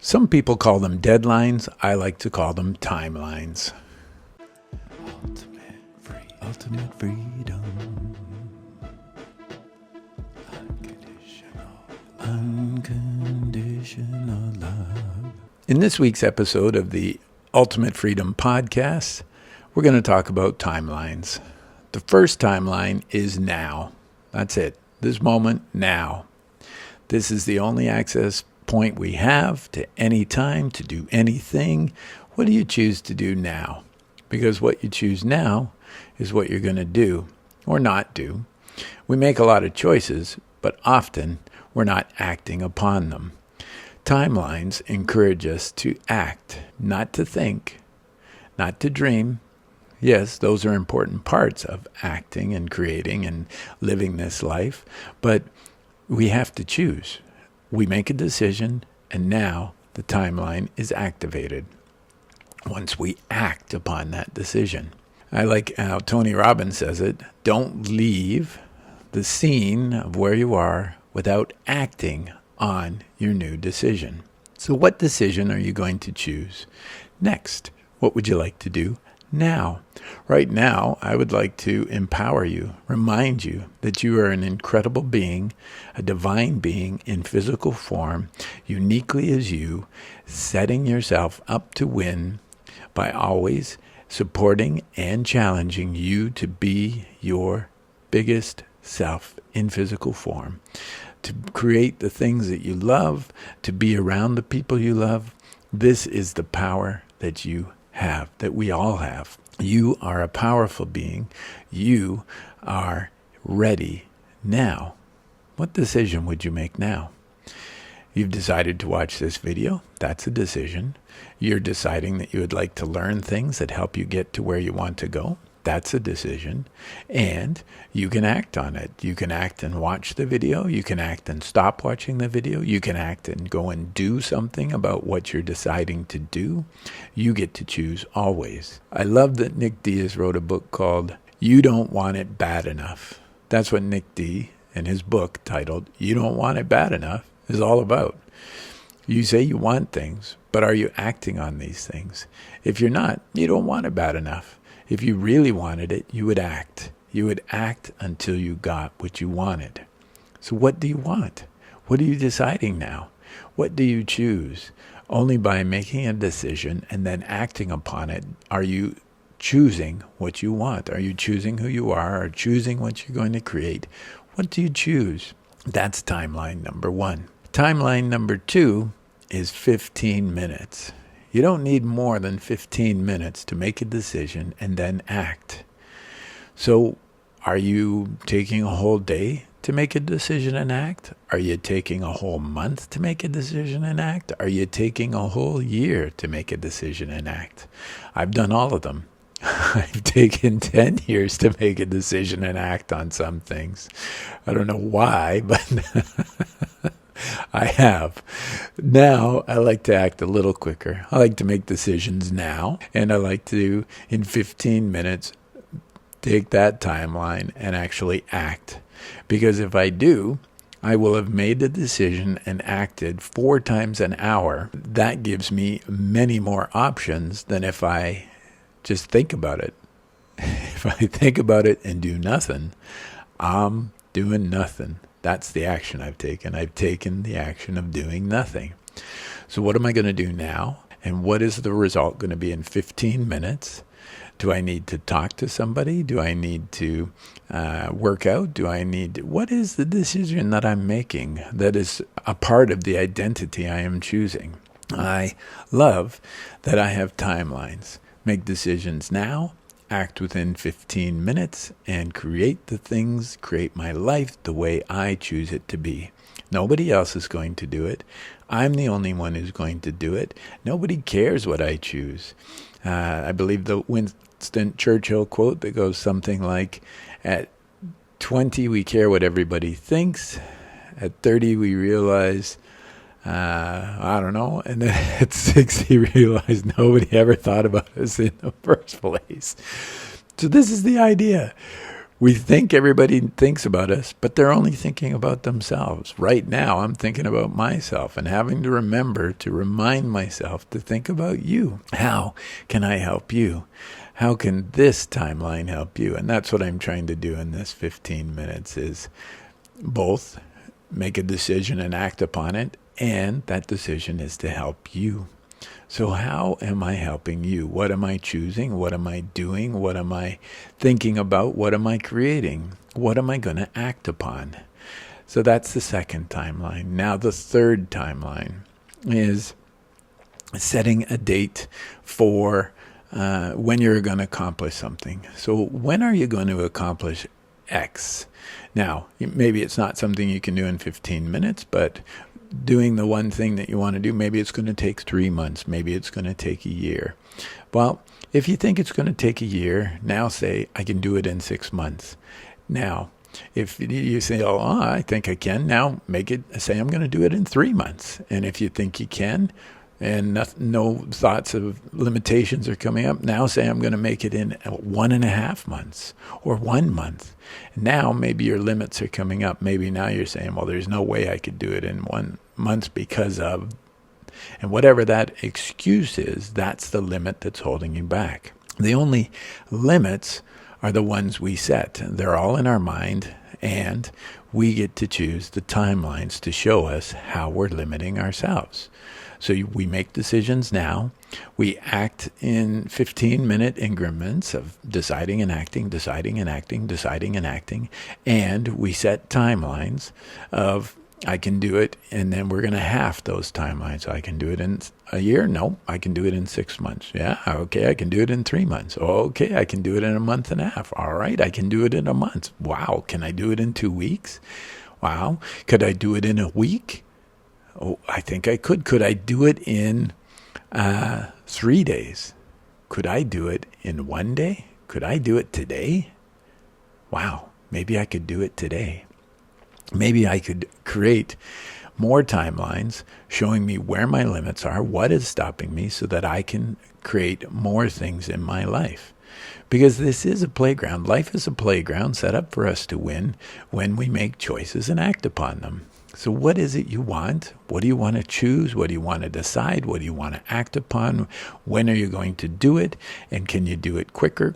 Some people call them deadlines. I like to call them timelines. Ultimate freedom. Unconditional love. In this week's episode of the Ultimate Freedom Podcast, we're going to talk about timelines. The first timeline is now. That's it. This moment, now. This is the only access point we have to any time to do anything. What do you choose to do now? Because what you choose now is what you're going to do or not do. We make a lot of choices, but often we're not acting upon them. Timelines encourage us to act, not to think, not to dream. Yes, those are important parts of acting and creating and living this life, but we have to choose. We make a decision, and now the timeline is activated once we act upon that decision. I like how Tony Robbins says it, don't leave the scene of where you are without acting on your new decision. So what decision are you going to choose next? What would you like to do now? Right now, I would like to empower you, remind you that you are an incredible being, a divine being in physical form, uniquely as you, setting yourself up to win by always supporting and challenging you to be your biggest self in physical form, to create the things that you love, to be around the people you love. This is the power that you have, that we all have. You are a powerful being. You are ready now. What decision would you make now? You've decided to watch this video. That's a decision. You're deciding that you would like to learn things that help you get to where you want to go. That's a decision. And you can act on it. You can act and watch the video. You can act and stop watching the video. You can act and go and do something about what you're deciding to do. You get to choose always. I love that Nick Diaz wrote a book called You Don't Want It Bad Enough. That's what Nick D and his book titled You Don't Want It Bad Enough is all about. You say you want things, but are you acting on these things? If you're not, you don't want it bad enough. If you really wanted it, you would act. You would act until you got what you wanted. So what do you want? What are you deciding now? What do you choose? Only by making a decision and then acting upon it are you choosing what you want. Are you choosing who you are or choosing what you're going to create? What do you choose? That's timeline number one. Timeline number two is 15 minutes. You don't need more than 15 minutes to make a decision and then act. So are you taking a whole day to make a decision and act? Are you taking a whole month to make a decision and act? Are you taking a whole year to make a decision and act? I've done all of them. I've taken 10 years to make a decision and act on some things. I don't know why, but I have. Now, I like to act a little quicker. I like to make decisions now, and I like to, in 15 minutes, take that timeline and actually act. Because if I do, I will have made the decision and acted 4 times an hour. That gives me many more options than if I just think about it. If I think about it and do nothing, I'm doing nothing. That's the action I've taken. I've taken the action of doing nothing. So what am I going to do now? And what is the result going to be in 15 minutes? Do I need to talk to somebody? Do I need to work out? What is the decision that I'm making that is a part of the identity I am choosing? I love that I have timelines. Make decisions now, act within 15 minutes, and create the things, create my life the way I choose it to be. Nobody else is going to do it. I'm the only one who's going to do it. Nobody cares what I choose. I believe the Winston Churchill quote that goes something like, at 20 we care what everybody thinks. At 30 we realize I don't know. And then at 60, realized nobody ever thought about us in the first place. So this is the idea. We think everybody thinks about us, but they're only thinking about themselves. Right now, I'm thinking about myself and having to remember to remind myself to think about you. How can I help you? How can this timeline help you? And that's what I'm trying to do in this 15 minutes is both make a decision and act upon it, and that decision is to help you. So how am I helping you? What am I choosing? What am I doing? What am I thinking about? What am I creating? What am I going to act upon? So that's the second timeline. Now the third timeline is setting a date for when you're going to accomplish something. So when are you going to accomplish X? Now, maybe it's not something you can do in 15 minutes, but doing the one thing that you want to do, maybe it's going to take 3 months, maybe it's going to take a year. Well, if you think it's going to take a year, now say, I can do it in 6 months. Now, if you say, oh, I think I can, now say I'm going to do it in 3 months. And if you think you can, and no thoughts of limitations are coming up, now say I'm going to make it in 1.5 months or 1 month. Now maybe your limits are coming up. Maybe now you're saying, well, there's no way I could do it in 1 month because of, and whatever that excuse is, that's the limit that's holding you back. The only limits are the ones we set. They're all in our mind, and we get to choose the timelines to show us how we're limiting ourselves. So we make decisions now. We act in 15-minute increments of deciding and acting, deciding and acting, deciding and acting. And we set timelines of I can do it, and then we're going to half those timelines. I can do it in a year. No, I can do it in 6 months. Yeah, okay, I can do it in 3 months. Okay, I can do it in a month and a half. All right, I can do it in a month. Wow, can I do it in 2 weeks? Wow, could I do it in a week? Oh, I think I could. Could I do it in 3 days? Could I do it in 1 day? Could I do it today? Wow, maybe I could do it today. Maybe I could create more timelines showing me where my limits are, what is stopping me, so that I can create more things in my life. Because this is a playground. Life is a playground set up for us to win when we make choices and act upon them. So what is it you want? What do you want to choose? What do you want to decide? What do you want to act upon? When are you going to do it? And can you do it quicker,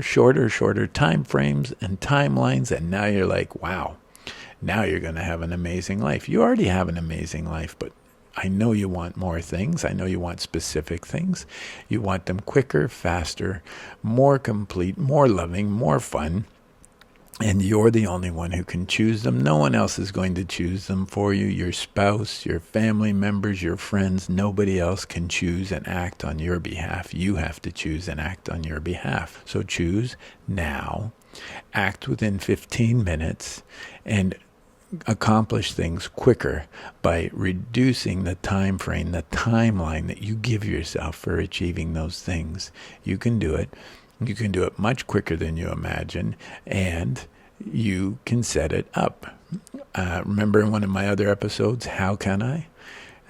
shorter time frames and timelines? And now you're like, wow, now you're going to have an amazing life. You already have an amazing life, but I know you want more things. I know you want specific things. You want them quicker, faster, more complete, more loving, more fun. And you're the only one who can choose them. No one else is going to choose them for you. Your spouse, your family members, your friends, nobody else can choose and act on your behalf. You have to choose and act on your behalf. So choose now, act within 15 minutes, and accomplish things quicker by reducing the time frame, the timeline that you give yourself for achieving those things. You can do it. You can do it much quicker than you imagine, and you can set it up. Remember in one of my other episodes, how can I?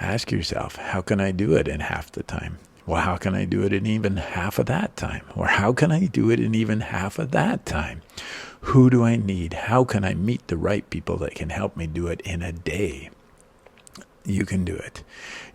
Ask yourself, how can I do it in half the time? Well, how can I do it in even half of that time? Or how can I do it in even half of that time? Who do I need? How can I meet the right people that can help me do it in a day? You can do it.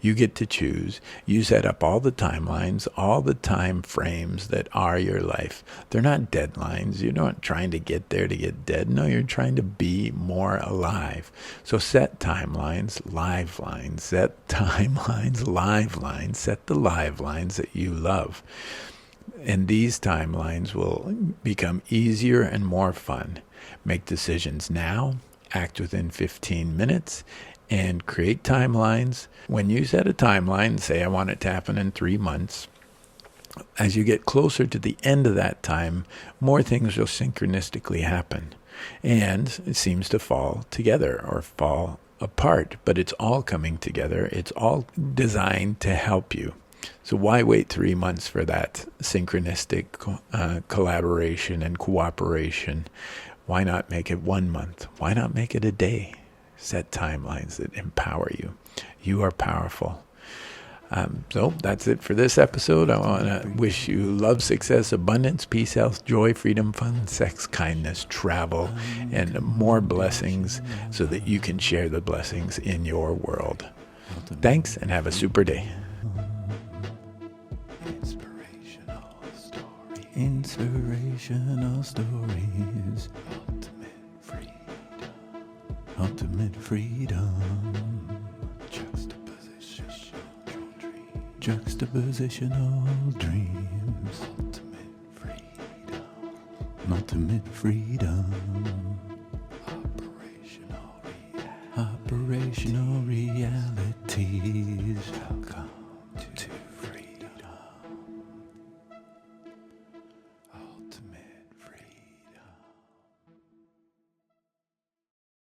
You get to choose. You set up all the timelines, all the time frames that are your life. They're not deadlines. You're not trying to get there to get dead. No, you're trying to be more alive. So set timelines, live lines. Set timelines, live lines. Set the live lines that you love. And these timelines will become easier and more fun. Make decisions now. Act within 15 minutes. And create timelines. When you set a timeline, say I want it to happen in 3 months, as you get closer to the end of that time, more things will synchronistically happen. And it seems to fall together or fall apart, but it's all coming together. It's all designed to help you. So why wait 3 months for that synchronistic collaboration and cooperation? Why not make it 1 month? Why not make it a day? Set timelines that empower you. You are powerful. So that's it for this episode. I want to wish you love, success, abundance, peace, health, joy, freedom, fun, sex, kindness, travel, and more blessings so that you can share the blessings in your world. Thanks, and have a super day. Inspirational stories. Ultimate freedom. Juxtapositional dreams. Ultimate freedom. Operational realities.